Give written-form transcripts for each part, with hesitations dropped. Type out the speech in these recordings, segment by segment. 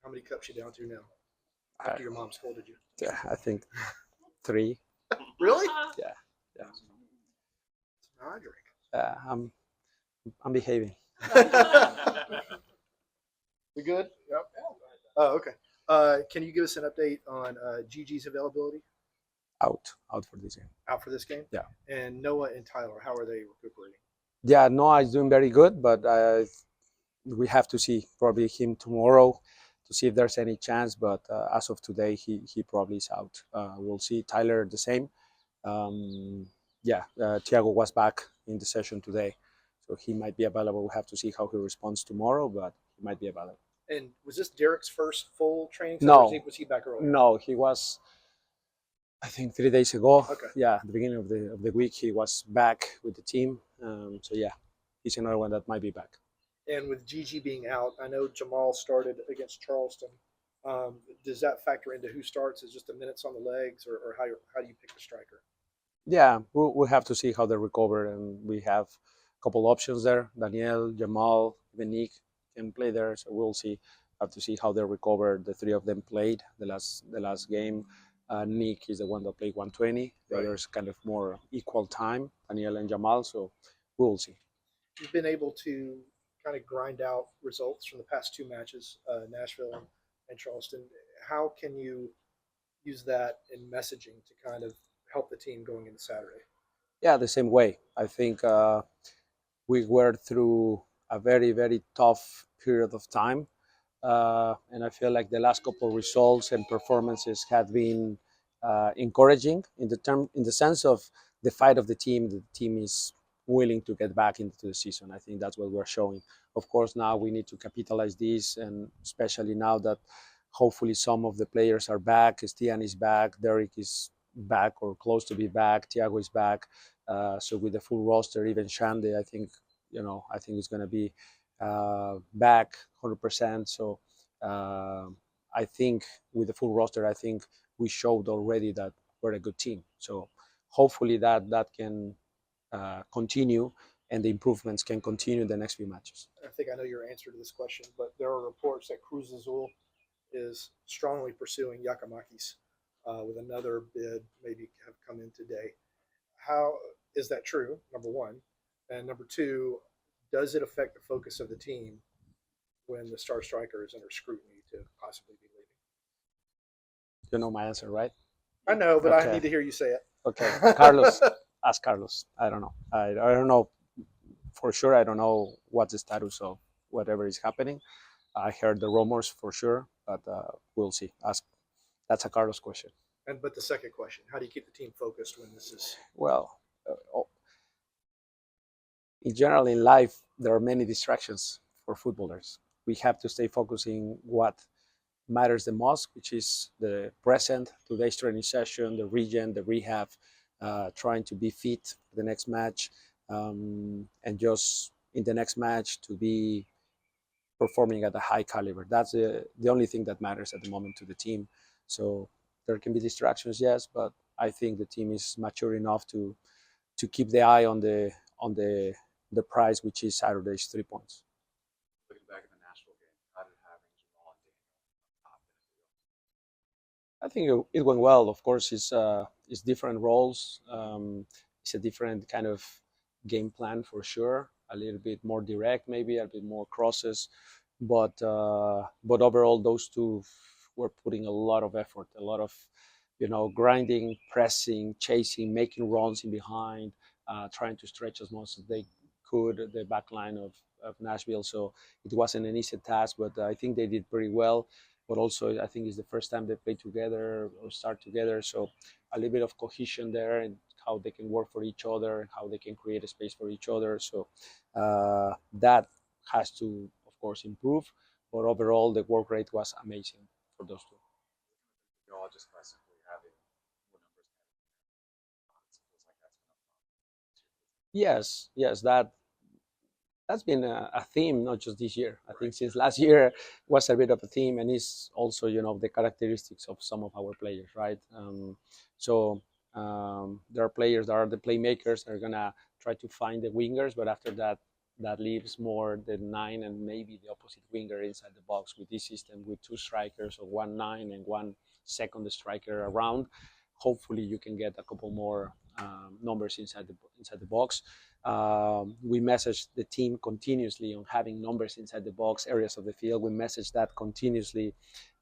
How many cups you down to now? After your mom scolded you. Yeah, I think 3. Really? Yeah, yeah. I drink. I'm behaving. We good? Yep. Oh, okay. Can you give us an update on Gigi's availability Out for this game. out for this game? Yeah. And Noah and Tyler, how are they recuperating? Yeah, Noah is doing very good, but we have to see probably him tomorrow to see if there's any chance. But as of today, he probably is out. We'll see. Tyler the same. Thiago was back in the session today, so he might be available. We'll have to see how he responds tomorrow, but he might be available. And was this Derek's first full training? No. Was he back earlier? No, he was. I think 3 days ago. Okay. Yeah, at the beginning of the week, he was back with the team. So yeah, he's another one that might be back. And with Gigi being out, I know Jamal started against Charleston. Does that factor into who starts? Is just the minutes on the legs, or how do you pick the striker? Yeah, we'll have to see how they recover, and we have a couple options there. Daniel, Jamal, even Nick can play there, so we'll see. Have to see how they recover. The 3 of them played the last game. Nick is the one that played 120. The Right. others kind of more equal time, Daniel and Jamal. So we'll see. You've been able to kind of grind out results from the past 2 matches, Nashville and Charleston. How can you use that in messaging to kind of help the team going into Saturday? Yeah, the same way. I think we were through a very, very tough period of time. And I feel like the last couple of results and performances have been encouraging in the sense of the fight of the team. The team is willing to get back into the season. I think that's what we're showing. Of course, now we need to capitalize this, and especially now that hopefully some of the players are back. Stian is back, Derek is back or close to be back, Thiago is back. So with the full roster, even Shande, I think it's going to be back 100%. So I think with the full roster, I think we showed already that we're a good team. So hopefully that can continue, and the improvements can continue in the next few matches. I think I know your answer to this question, but there are reports that Cruz Azul is strongly pursuing Yakamakis with another bid maybe have come in today. How is that true? Number one, and number two, does it affect the focus of the team when the star striker is under scrutiny to possibly be leaving? You know my answer, right? I know, but Okay. I need to hear you say it. Okay, Carlos. Ask Carlos. I don't know. I don't know for sure. I don't know what's the status of whatever is happening. I heard the rumors for sure, but we'll see. That's a Carlos question. But the second question, how do you keep the team focused when this is? Well, in general in life, there are many distractions for footballers. We have to stay focusing what matters the most, which is the present, today's training session, the region, the rehab, trying to be fit for the next match, and just in the next match to be performing at a high caliber. That's the only thing that matters at the moment to the team. So there can be distractions, yes, but I think the team is mature enough to keep the eye on the prize, which is Saturday's 3 points. Looking back at the Nashville game, how did having Jamal and Daniel I think it went well. Of course, it's different roles. It's a different kind of game plan for sure. A little bit more direct, maybe a bit more crosses, but overall, those two were putting a lot of effort, a lot of grinding, pressing, chasing, making runs in behind, trying to stretch as much as they could the back line of Nashville. So it wasn't an easy task, but I think they did pretty well. But also, I think it's the first time they play together or start together. So a little bit of cohesion there, and how they can work for each other, and how they can create a space for each other. So that has to, of course, improve. But overall, the work rate was amazing for those two. you all just by simply having more numbers? It feels like that's been a problem. Yes, that's been a theme, not just this year. I think since last year was a bit of a theme, and it's also the characteristics of some of our players, right? There are players that are the playmakers that are gonna try to find the wingers, but after that, that leaves more the 9 and maybe the opposite winger inside the box. With this system, with 2 strikers, or 1 9 and 1 second striker around, hopefully you can get a couple more numbers inside the box. We message the team continuously on having numbers inside the box, areas of the field. We message that continuously,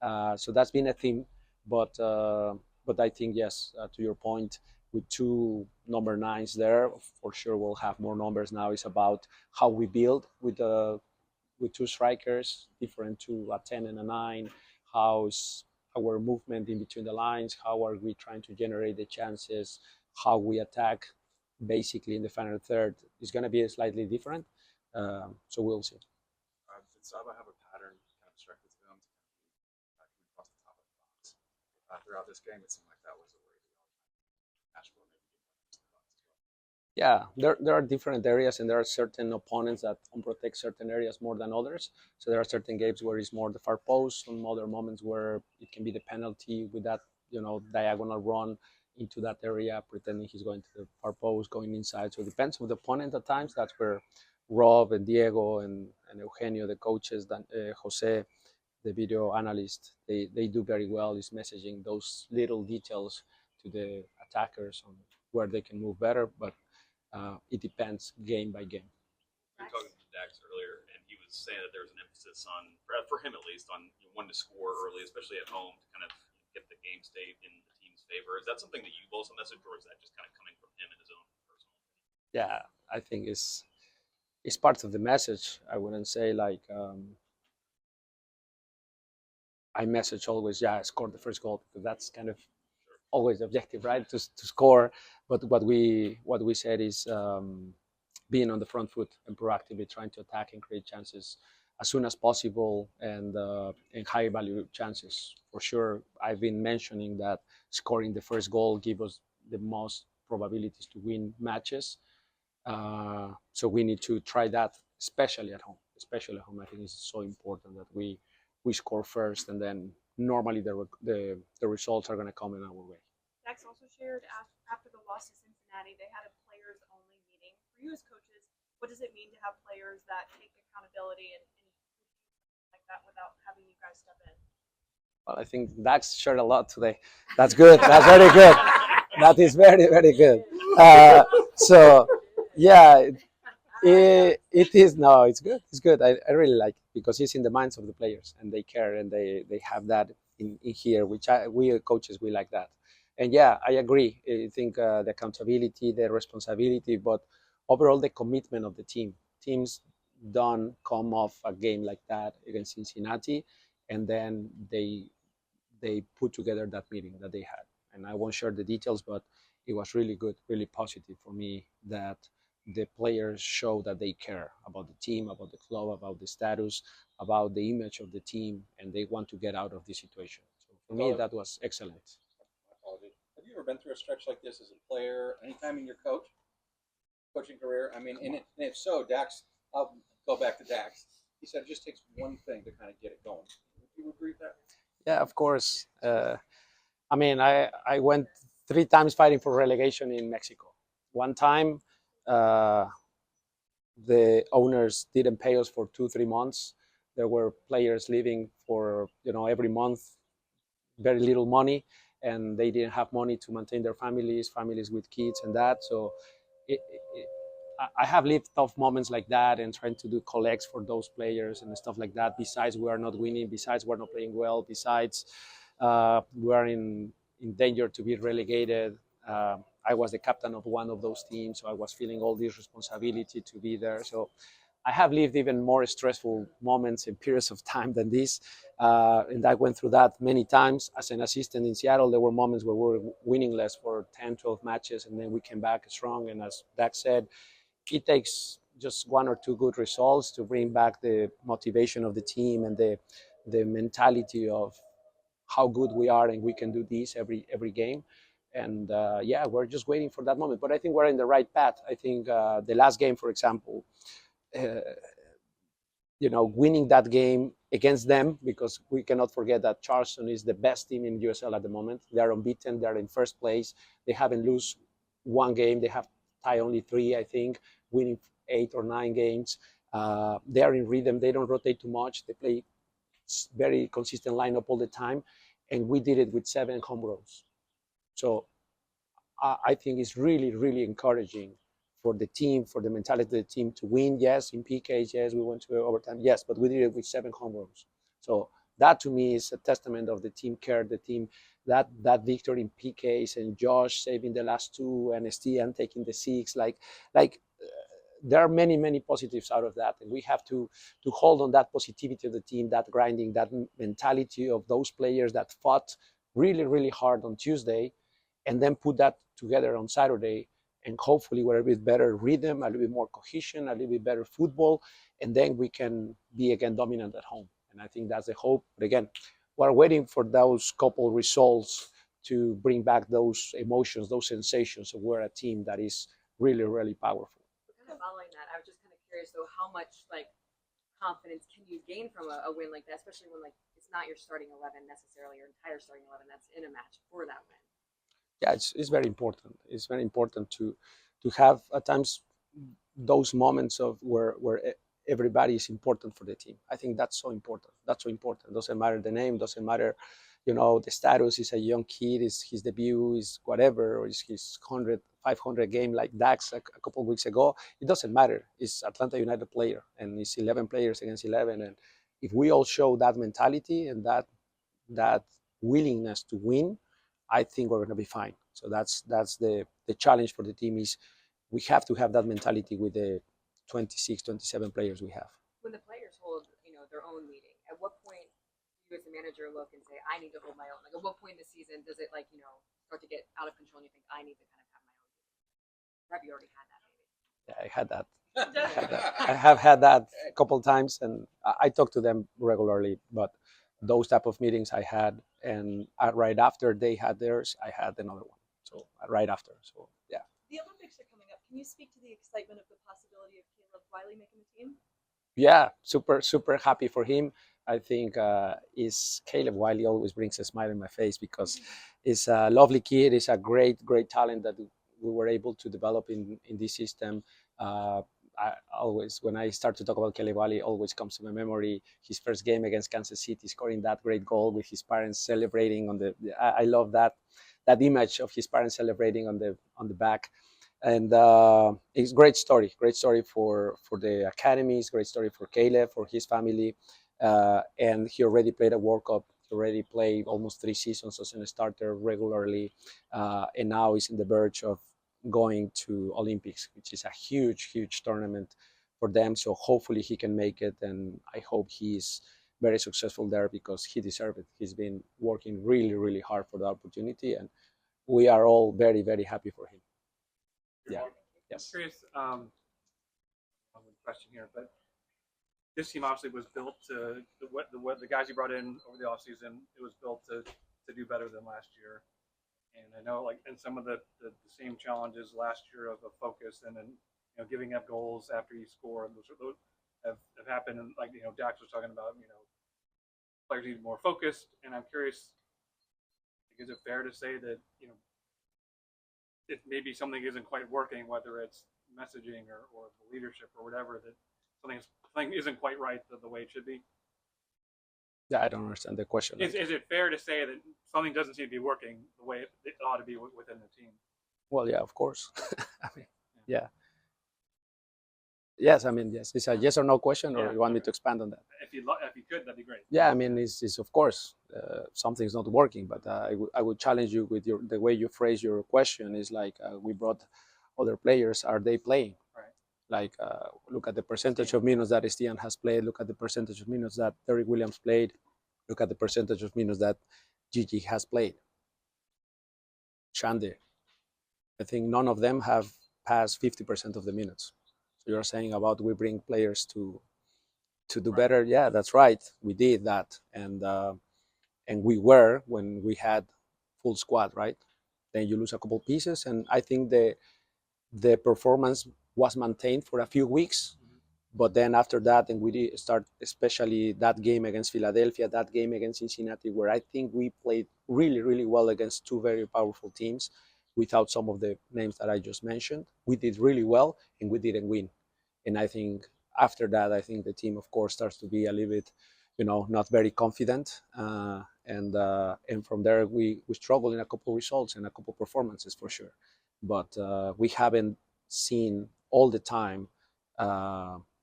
so that's been a theme. But I think, yes, to your point, with 2 number 9s there, for sure we'll have more numbers. Now it's about how we build with 2 strikers, different to a 10 and a 9. How's our movement in between the lines? How are we trying to generate the chances? How we attack, basically in the final third, is going to be slightly different. So we'll see. Did Saba have a pattern kind of instructed to them to kind of across the top of the box throughout this game? It seemed like that was a way Nashville maybe get the box as well. Yeah, there are different areas, and there are certain opponents that protect certain areas more than others. So there are certain games where it's more the far post, some other moments where it can be the penalty with that, diagonal run into that area, pretending he's going to the far post, going inside. So it depends on the opponent at times. That's where Rob and Diego and Eugenio, the coaches, Jose, the video analyst, they do very well is messaging those little details to the attackers on where they can move better. But it depends game by game. We were talking to Dax earlier, and he was saying that there was an emphasis on, for him at least, on wanting to score early, especially at home, to kind of get the game state in the team's favor. Is that something that you've also messaged, or is that just kind of coming from him and his own personal? Yeah, I think it's part of the message. I wouldn't say like I message always, score the first goal, because that's kind of always the objective, right? To score. But what we said is being on the front foot and proactively trying to attack and create chances as soon as possible, and high value chances. For sure, I've been mentioning that scoring the first goal gives us the most probabilities to win matches. So we need to try that, especially at home. I think it's so important that we score first, and then normally the results are going to come in our way. Dax also shared after the loss to Cincinnati, they had a players-only meeting. For you as coaches, what does it mean to have players that take accountability and like that without having you guys step in? Well, I think Dax shared a lot today. That's good. That's very good. That is very, very good. So, yeah, it is. No, it's good. It's good. I really like it because it's in the minds of the players, and they care, and they have that in here, which we coaches, we like that. And yeah, I agree. I think the accountability, the responsibility, but overall the commitment of the team. Teams don't come off a game like that against Cincinnati, and then they put together that meeting that they had. And I won't share the details, but it was really good, really positive for me that the players show that they care about the team, about the club, about the status, about the image of the team, and they want to get out of this situation. So for me, that was excellent. Have you ever been through a stretch like this as a player, anytime in your coaching career? I mean, and if so, Dax, I'll go back to Dax. He said it just takes one thing to kind of get it going. Would you agree with that? Yeah, of course. I mean, I went 3 times fighting for relegation in Mexico. One time, the owners didn't pay us for 2-3 months. There were players leaving for every month, very little money, and they didn't have money to maintain their families with kids and that. So I have lived tough moments like that, and trying to do collects for those players and stuff like that. Besides, we are not winning. Besides, we're not playing well. Besides, we are in danger to be relegated. I was the captain of one of those teams, so I was feeling all this responsibility to be there. So I have lived even more stressful moments in periods of time than this. And I went through that many times. As an assistant in Seattle, there were moments where we were winning less for 10, 12 matches, and then we came back strong. And as Dak said, it takes just 1 or 2 good results to bring back the motivation of the team and the mentality of how good we are and we can do this every game. And we're just waiting for that moment. But I think we're in the right path. I think the last game, for example, winning that game against them, because we cannot forget that Charleston is the best team in USL at the moment. They are unbeaten. They're in first place. They haven't lost 1 game. They have tied only 3, I think, winning 8 or 9 games. They are in rhythm. They don't rotate too much. They play very consistent lineup all the time, and we did it with 7 home runs. So I think it's really, really encouraging for the team, for the mentality of the team to win. Yes, in PKs, yes, we went to overtime, yes, but we did it with 7 home runs. So that to me is a testament of the team care, the team that victory in PKs and Josh saving the last 2 and Estian taking the 6. There are many, many positives out of that, and we have to hold on that positivity of the team, that grinding, that mentality of those players that fought really, really hard on Tuesday, and then put that together on Saturday, and hopefully we're a bit better rhythm, a little bit more cohesion, a little bit better football, and then we can be again dominant at home. And I think that's the hope. But again, we're waiting for those couple results to bring back those emotions, those sensations of we're a team that is really, really powerful. Kind of following that, I was just kind of curious though, how much like confidence can you gain from a win like that, especially when like it's not your starting 11 necessarily, your entire starting 11 that's in a match for that win. Yeah, it's very important. It's very important to have at times those moments of where everybody is important for the team. I think that's so important. That's so important. Doesn't matter the name, doesn't matter, the status. Is a young kid, is his debut, is whatever, or is his 500 game like Dax a couple of weeks ago. It doesn't matter. It's Atlanta United player, and it's 11 players against 11. And if we all show that mentality and that willingness to win, I think we're going to be fine. So that's the challenge for the team is we have to have that mentality with the 26, 27 players we have. When the players hold, their own meeting, at what point do you as a manager look and say, I need to hold my own? Like at what point in the season does it start to get out of control and you think I need to kind of have my own meeting? Or have you already had that maybe? Yeah, I had that. I have had that a couple of times, and I talk to them regularly. But those type of meetings I had, and right after they had theirs, I had another one. So right after, so yeah. The Olympics are coming up. Can you speak to the excitement of the possibility of Caleb Wiley making the team? Yeah, super happy for him. I think is Caleb Wiley always brings a smile on my face because he's a lovely kid. He's a great talent that we were able to develop in this system. I always, when I start to talk about Caleb Wiley, always comes to my memory his first game against Kansas City, scoring that great goal with his parents celebrating on the. I love that image of his parents celebrating on the back. And it's a great story for the academies, great story for Caleb, for his family. And he already played a World Cup. He already played almost 3 seasons as a starter regularly. And now he's in the verge of going to Olympics, which is a huge tournament for them. So hopefully he can make it. And I hope he's very successful there because he deserves it. He's been working really hard for the opportunity. And we are all very happy for him. Yeah. Yes. I'm curious, question here, but this team obviously was built to the guys you brought in over the offseason. It was built to do better than last year, and I know and some of the same challenges last year of focus and then giving up goals after you score. Those have happened, and Dax was talking about players need more focused. And I'm curious, is it fair to say that if maybe something isn't quite working, whether it's messaging or the leadership or whatever, that something isn't quite right the way it should be? Yeah, I don't understand the question. Is it fair to say that something doesn't seem to be working the way it ought to be within the team? Well, yeah, of course. I mean, yeah. Yes, I mean, yes. It's a yes or no question, or you want me to expand on that? If you could, that'd be great. Yeah, I mean, it's of course something's not working, but I would challenge you with the way you phrase your question is like we brought other players. Are they playing? Right. Like look at the percentage of minutes that Estian has played. Look at the percentage of minutes that Derek Williams played. Look at the percentage of minutes that Gigi has played. Shande. I think none of them have passed 50% of the minutes. So you're saying about we bring players to do better. Yeah, that's right. We did that, and we were when we had full squad, right? Then you lose a couple pieces, and I think the performance was maintained for a few weeks. But then after that, and we did start, especially that game against Philadelphia, that game against Cincinnati, where I think we played really well against 2 very powerful teams without some of the names that I just mentioned. We did really well, and we didn't win. And I think after that, I think the team, of course, starts to be a little bit, not very confident. And from there, we struggle in a couple results and a couple performances for sure. But we haven't seen all the time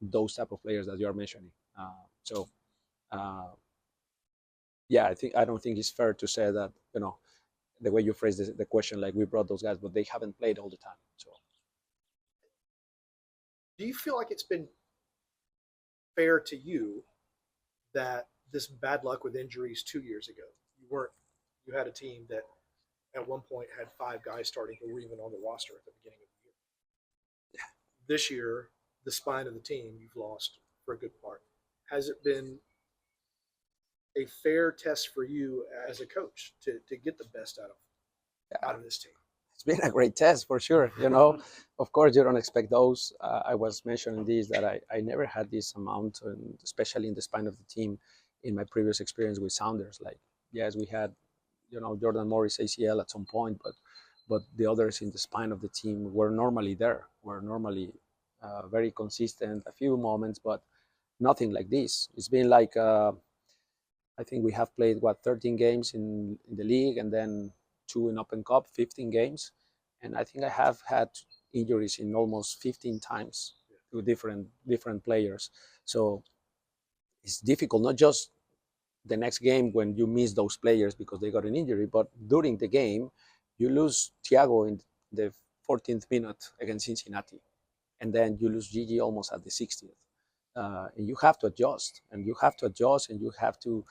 those type of players that you are mentioning. So yeah, I don't think it's fair to say that the way you phrase the question, like we brought those guys, but they haven't played all the time. So Do you feel like it's been fair to you that this bad luck with injuries 2 years ago, you had a team that at one point had 5 guys starting who were even on the roster at the beginning of the year. This year, the spine of the team you've lost for a good part. Has it been a fair test for you as a coach to get the best out of this team? it's been a great test for sure. Of course, you don't expect those. I was mentioning this that I never had this amount, and especially in the spine of the team, in my previous experience with Sounders. Like, yes, we had, Jordan Morris ACL at some point, but the others in the spine of the team were normally there. Were normally very consistent. A few moments, but nothing like this. It's been like I think we have played 13 games in the league, and then 2 in Open Cup, 15 games, and I think I have had injuries in almost 15 times to different players. So it's difficult, not just the next game when you miss those players because they got an injury, but during the game you lose Thiago in the 14th minute against Cincinnati, and then you lose Gigi almost at the 60th. And you have to adjust, and you have to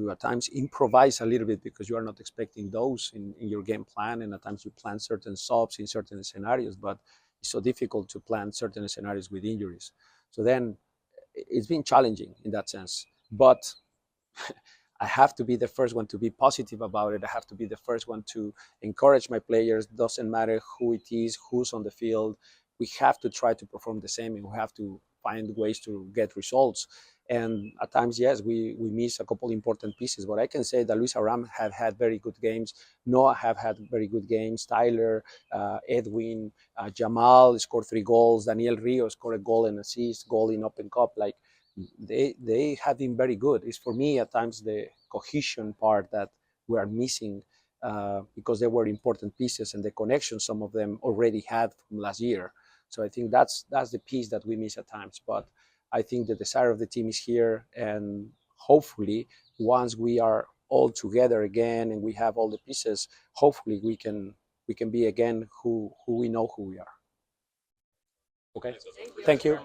at times improvise a little bit because you are not expecting those in your game plan, and at times you plan certain subs in certain scenarios, but it's so difficult to plan certain scenarios with injuries. So then it's been challenging in that sense, but I have to be the first one to be positive about it. I have to be the first one to encourage my players. Doesn't matter who it is, who's on the field. We have to try to perform the same, and we have to find ways to get results. And at times, yes, we miss a couple important pieces. But I can say that Luis Aram have had very good games. Noah have had very good games. Tyler, Edwin, Jamal scored 3 goals. Daniel Rio scored a goal and assist, goal in Open Cup. Like, they have been very good. It's for me at times the cohesion part that we are missing because they were important pieces, and the connection some of them already had from last year. So I think that's the piece that we miss at times. But I think the desire of the team is here, and hopefully once we are all together again and we have all the pieces, hopefully we can be again who we know who we are. Okay. Thank you.